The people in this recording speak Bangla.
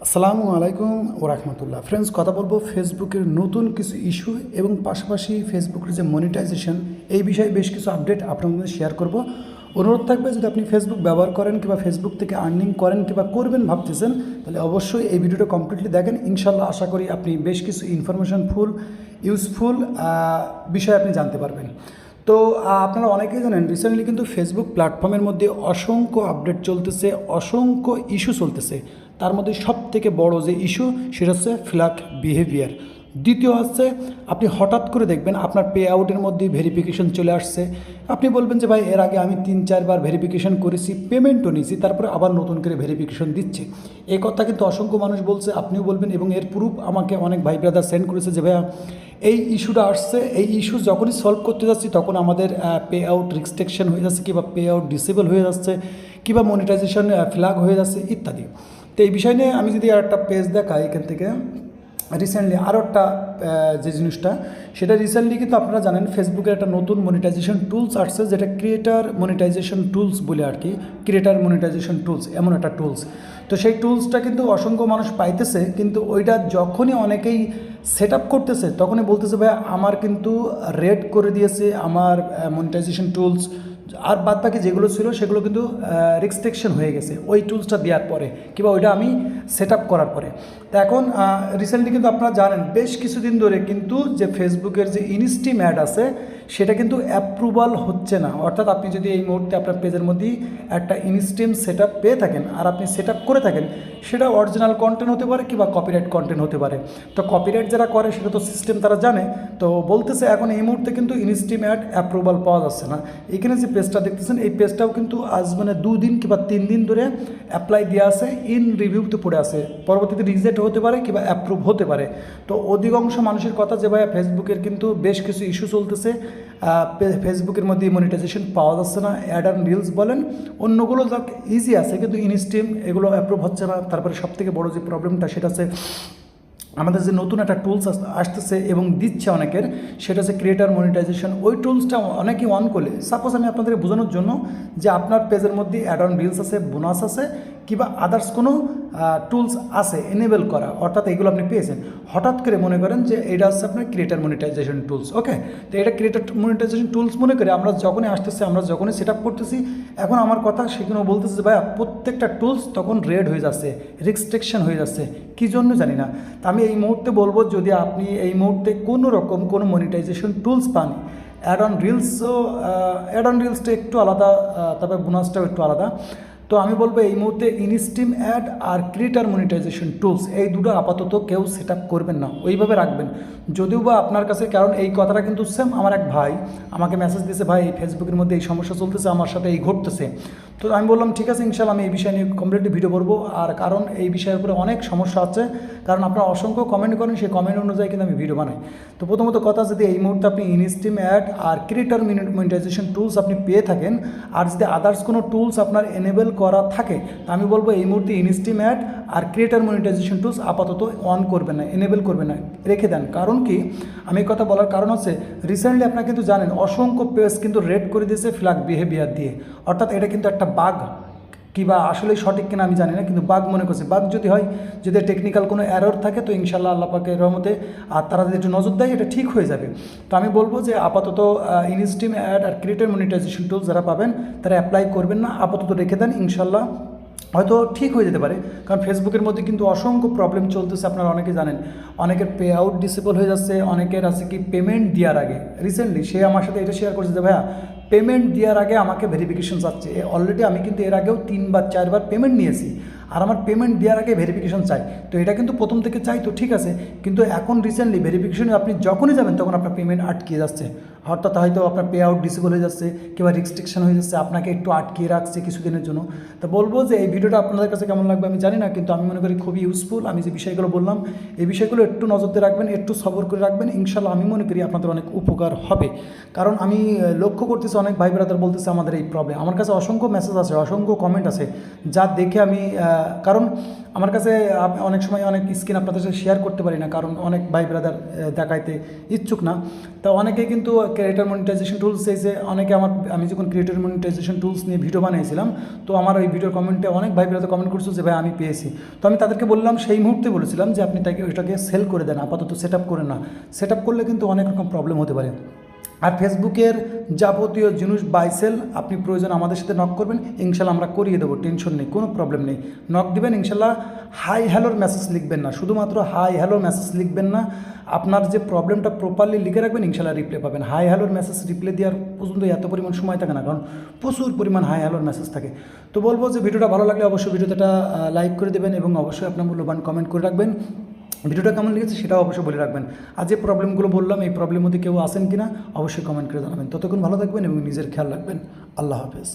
আসসালামু আলাইকুম ও রাহমাতুল্লাহ। ফ্রেন্ডস, কথা বলবো ফেসবুকের নতুন কিছু ইস্যু এবং পাশাপাশি ফেসবুকের যে মনিটাইজেশন, এই বিষয়ে বেশ কিছু আপডেট আপনাদের মধ্যে শেয়ার করব। অনুরোধ থাকবে, যদি আপনি ফেসবুক ব্যবহার করেন কিংবা ফেসবুক থেকে আর্নিং করেন কিংবা করবেন ভাবতেছেন, তাহলে অবশ্যই এই ভিডিওটা কমপ্লিটলি দেখেন। ইনশাল্লাহ আশা করি আপনি বেশ কিছু ইনফরমেশনফুল ইউজফুল বিষয় আপনি জানতে পারবেন। তো আপনারা অনেকেই জানেন, রিসেন্টলি কিন্তু ফেসবুক প্ল্যাটফর্মের মধ্যে অসংখ্য আপডেট চলতেছে, অসংখ্য ইস্যু চলতেছে। তার মধ্যে সবথেকে বড় যে ইস্যু, সেটা হচ্ছে ফ্ল্যাগ বিহেভিয়ার। দ্বিতীয় হচ্ছে, আপনি হঠাৎ করে দেখবেন আপনার পে আউটের মধ্যে ভেরিফিকেশন চলে আসছে। আপনি বলবেন যে ভাই, এর আগে আমি 3-4 বার ভেরিফিকেশন করেছি, পেমেন্টও নিয়েছি, তারপরে আবার নতুন করে ভেরিফিকেশন দিচ্ছে। এই কথা কিন্তু অসংখ্য মানুষ বলছে, আপনিও বলবেন, এবং এর প্রুফ আমাকে অনেক ভাই ব্রাদার সেন্ড করেছে যে ভাইয়া এই ইস্যুটা আসছে। এই ইস্যু যখনই সলভ করতে যাচ্ছি তখন আমাদের পে আউট রিস্ট্রিকশন হয়ে যাচ্ছে, কিংবা পে আউট ডিসেবল হয়ে যাচ্ছে, কিংবা মনিটাইজেশন ফ্ল্যাগ হয়ে যাচ্ছে ইত্যাদি। তো এই বিষয় নিয়ে আমি যদি আর একটা পেজ দেখাই এখান থেকে, রিসেন্টলি আরও একটা যে জিনিসটা, সেটা রিসেন্টলি কিন্তু আপনারা জানেন ফেসবুকের একটা নতুন মনিটাইজেশন টুলস আসছে, যেটা ক্রিয়েটার মনিটাইজেশন টুলস বলে আর কি। ক্রিয়েটার মনিটাইজেশন টুলস এমন একটা টুলস। তো সেই টুলসটা কিন্তু অসংখ্য মানুষ পাইতেছে, কিন্তু ওইটা যখনই অনেকেই সেট আপ করতেছে তখনই বলতেছে ভাই আমার কিন্তু রেড করে দিয়েছে আমার মনিটাইজেশন টুলস, আর বাদ বাকি যেগুলো ছিল সেগুলো কিন্তু রেস্ট্রিকশন হয়ে গেছে ওই টুলসটা দেওয়ার পরে, কিংবা ওইটা আমি সেট আপ করার পরে। তো এখন রিসেন্টলি কিন্তু আপনারা জানেন বেশ কিছুদিন ধরে কিন্তু যে ফেসবুকের যে ইনস্টিম অ্যাড আছে, সেটা কিন্তু অ্যাপ্রুভাল হচ্ছে না। অর্থাৎ আপনি যদি এই মুহূর্তে আপনার পেজের মধ্যেই একটা ইনস্টিম সেট আপ পেয়ে থাকেন আর আপনি সেট আপ করে থাকেন, সেটা অরিজিনাল কন্টেন্ট হতে পারে কিংবা কপিরাইট কন্টেন্ট হতে পারে। তো কপিরাইট যারা করে সেটা তো সিস্টেম তারা জানে। তো বলতেছে এখন এই মুহূর্তে কিন্তু ইনস্টিম অ্যাড অ্যাপ্রুভাল পাওয়া যাচ্ছে না। এখানে যে পেজটা দেখতেছেন, এই পেজটাও কিন্তু আজ মানে 2 দিন কিংবা 3 দিন ধরে অ্যাপ্লাই দেওয়া আছে, ইন রিভিউতে পড়ে আছে। পরবর্তীতে রিজেক্ট হতে পারে কিংবা অ্যাপ্রুভ হতে পারে। তো অধিকাংশ মানুষের কথা যে ভাই ফেসবুকের কিন্তু বেশ কিছু ইস্যু চলতেছে, ফেসবুকের মধ্যে মনিটাইজেশন পাওয়া যাচ্ছে না। অ্যাড অ্যান্ড রিলস বলেন, অন্যগুলো যাক ইজি আছে, কিন্তু ইনস্টিম এগুলো অ্যাপ্রুভ হচ্ছে না। তারপরে সবথেকে বড় যে প্রবলেমটা, সেটা হচ্ছে আমাদের যে নতুন একটা টুলস আসতেছে এবং দিচ্ছে অনেকের, সেটা হচ্ছে ক্রিয়েটার মনিটাইজেশন। ওই টুলসটা অনেকেই অন করলে, সাপোজ আমি আপনাদের বোঝানোর জন্য, যে আপনার পেজের মধ্যে অ্যাড অন রিলস আছে, বোনাস আছে, কিংবা আদার্স কোনো টুলস আছে এনেবেল করা, অর্থাৎ এগুলো আপনি পেয়েছেন। হঠাৎ করে মনে করেন যে এটা হচ্ছে আপনার ক্রিয়েটার মনিটাইজেশন টুলস, ওকে। তো এটা ক্রিয়েটার মনিটাইজেশন টুলস মনে করে আমরা যখনই আসতেছি, আমরা যখনই সেট আপ করতেছি, এখন আমার কথা সেখানেও বলতেছে যে ভাইয়া প্রত্যেকটা টুলস তখন রেড হয়ে যাচ্ছে, রেস্ট্রিকশন হয়ে যাচ্ছে। কী জন্য জানি না। তা আমি এই মুহূর্তে বলবো, যদি আপনি এই মুহূর্তে কোনো রকম কোনো মনিটাইজেশন টুলস পান, অ্যাড অন রিলসটা একটু আলাদা, তবে বোনাসটাও একটু আলাদা। তো আমি বলবো এই মুহূর্তে ইনস্টিম অ্যাড আর ক্রিয়েটার মনিটাইজেশন টুলস, এই দুটো আপাতত কেউ সেট আপ করবেন না, ওইভাবে রাখবেন। যদিও বা আপনার কাছে, কারণ এই কথাটা কিন্তু সেম আমার এক ভাই আমাকে মেসেজ দিয়েছে, ভাই ফেসবুকের মধ্যে এই সমস্যা চলতেছে, আমার সাথে এই ঘটতেছে। তো আমি বললাম ঠিক আছে, ইনশাল্লাহ আমি এই বিষয় নিয়ে কমপ্লিটলি ভিডিও করবো। আর কারণ এই বিষয়ের উপরে অনেক সমস্যা আছে, কারণ আপনারা অসংখ্য কমেন্ট করেন, সেই কমেন্ট অনুযায়ী কিন্তু আমি ভিডিও বানাই। তো প্রথমত কথা, যদি এই মুহূর্তে আপনি ইনস্টিম অ্যাড আর ক্রিয়েটার মনিটাইজেশন টুলস আপনি পেয়ে থাকেন, আর যদি আদার্স কোনো টুলস আপনার এনেবেল করা থাকে, তা আমি বলবো এই মুহূর্তে ইনস্টিম অ্যাড আর ক্রিয়েটার মনিটাইজেশন টুলস আপাতত অন করবেন না, এনেবেল করবেন না, রেখে দেন। কারণ কি আমি এই কথা বলার কারণ হচ্ছে, রিসেন্টলি আপনারা কিন্তু জানেন অসংখ্য পেজ কিন্তু রেড করে দিয়েছে ফ্ল্যাগ বিহেভিয়ার দিয়ে। অর্থাৎ এটা কিন্তু একটা বাগ, কিংবা আসলে সঠিক কিনা আমি জানি না, কিন্তু বাগ মনে করছে। বাগ যদি হয়, যদি টেকনিক্যাল কোনো এরর থাকে, তো ইনশাল্লাহ আল্লাহ পাকের রহমতে আর তারা যদি একটু নজর দেয়, এটা ঠিক হয়ে যাবে। তো আমি বলবো যে আপাতত ইনস্টিম অ্যাড আর ক্রিয়েটার মনিটাইজেশন টুলস যারা পাবেন, তারা অ্যাপ্লাই করবেন না, আপাতত রেখে দেন। ইনশাল্লাহ হয়তো ঠিক হয়ে যেতে পারে। কারণ ফেসবুকের মধ্যে কিন্তু অসংখ্য প্রবলেম চলতেছে, আপনারা অনেকে জানেন। অনেকের পে আউট ডিসেবল হয়ে যাচ্ছে, অনেকের আছে কি পেমেন্ট দেওয়ার আগে, রিসেন্টলি সে আমার সাথে এটা শেয়ার করছে যে ভাইয়া পেমেন্ট দেওয়ার আগে আমাকে ভেরিফিকেশন চাচ্ছে। অলরেডি আমি কিন্তু এর আগেও 3 বা 4 বার পেমেন্ট নিয়েছি, আর আমার পেমেন্ট দেওয়ার আগে ভেরিফিকেশন চাই। তো এটা কিন্তু প্রথম থেকে চাই, তো ঠিক আছে, কিন্তু এখন রিসেন্টলি ভেরিফিকেশনে আপনি যখনই যাবেন তখন আপনার পেমেন্ট আটকে যাচ্ছে, অর্থাৎ হয়তো আপনার পে আউট ডিসেবল হয়ে যাচ্ছে, কিংবা রেস্ট্রিকশন হয়ে যাচ্ছে, আপনাকে একটু আটকিয়ে রাখছে কিছুদিনের জন্য। তো বলবো যে এই ভিডিওটা আপনাদের কাছে কেমন লাগবে আমি জানি না, কিন্তু আমি মনে করি খুবই ইউজফুল। আমি যে বিষয়গুলো বললাম, এই বিষয়গুলো একটু নজর দিয়ে রাখবেন, একটু সবর করে রাখবেন, ইনশাল্লাহ আমি মনে করি আপনাদের অনেক উপকার হবে। কারণ আমি লক্ষ্য করতেছি অনেক ভাই ব্রাদার বলতেছে আমাদের এই প্রবলেম। আমার কাছে অসংখ্য মেসেজ আছে, অসংখ্য কমেন্ট আছে, যা দেখে আমি কারণ আমার কাছে অনেক সময় অনেক স্ক্রিন আপনাদের সাথে শেয়ার করতে পারি না, কারণ অনেক ভাই ব্রাদার দেখাইতে ইচ্ছুক না। তো অনেকেই কিন্তু ক্রিয়েটর মনিটাইজেশন টুলস চাইছে, অনেকে আমি যখন ক্রিয়েটর মনিটাইজেশন টুলস নিয়ে ভিডিও বানিয়েছিলাম, তো আমার ওই ভিডিওর কমেন্টে অনেক ভাই ব্রাদার কমেন্ট করছিল যে ভাই আমি পেয়েছি। তো আমি তাদেরকে বললাম, সেই মুহূর্তে বলেছিলাম যে আপনি তাকে ওইটাকে সেল করে দেন, আপাতত সেট আপ করেন না। সেট আপ করলে কিন্তু অনেক রকম প্রবলেম হতে পারে। আর ফেসবুকের যাবতীয় জিনিস বাই সেল আপনি প্রয়োজন আমাদের সাথে নক করবেন, ইনশাল্লাহ আমরা করিয়ে দেবো, টেনশন নেই, কোনো প্রবলেম নেই। নক দিবেন, ইনশাল্লাহ হাই হ্যালোর মেসেজ লিখবেন না, শুধুমাত্র হাই হ্যালোর মেসেজ লিখবেন না, আপনার যে প্রবলেমটা প্রপারলি লিখে রাখবেন, ইনশাল্লাহ রিপ্লাই পাবেন। হাই হ্যালোর মেসেজ রিপ্লাই দেওয়ার পর্যন্ত এত পরিমাণ সময় থাকে না, কারণ প্রচুর পরিমাণ হাই হ্যালোর মেসেজ থাকে। তো বলবো যে ভিডিওটা ভালো লাগলে অবশ্যই ভিডিওটা লাইক করে দেবেন এবং অবশ্যই আপনার মূল্যবান কমেন্ট করে রাখবেন। ভিডিওটা কেমন লেগেছে সেটাও অবশ্যই বলে রাখবেন। আর যে প্রবলেমগুলো বললাম, এই প্রবলেমের মধ্যে কেউ আসেন কিনা অবশ্যই কমেন্ট করে জানাবেন। ততক্ষণ ভালো থাকবেন এবং নিজের খেয়াল রাখবেন। আল্লাহ হাফেজ।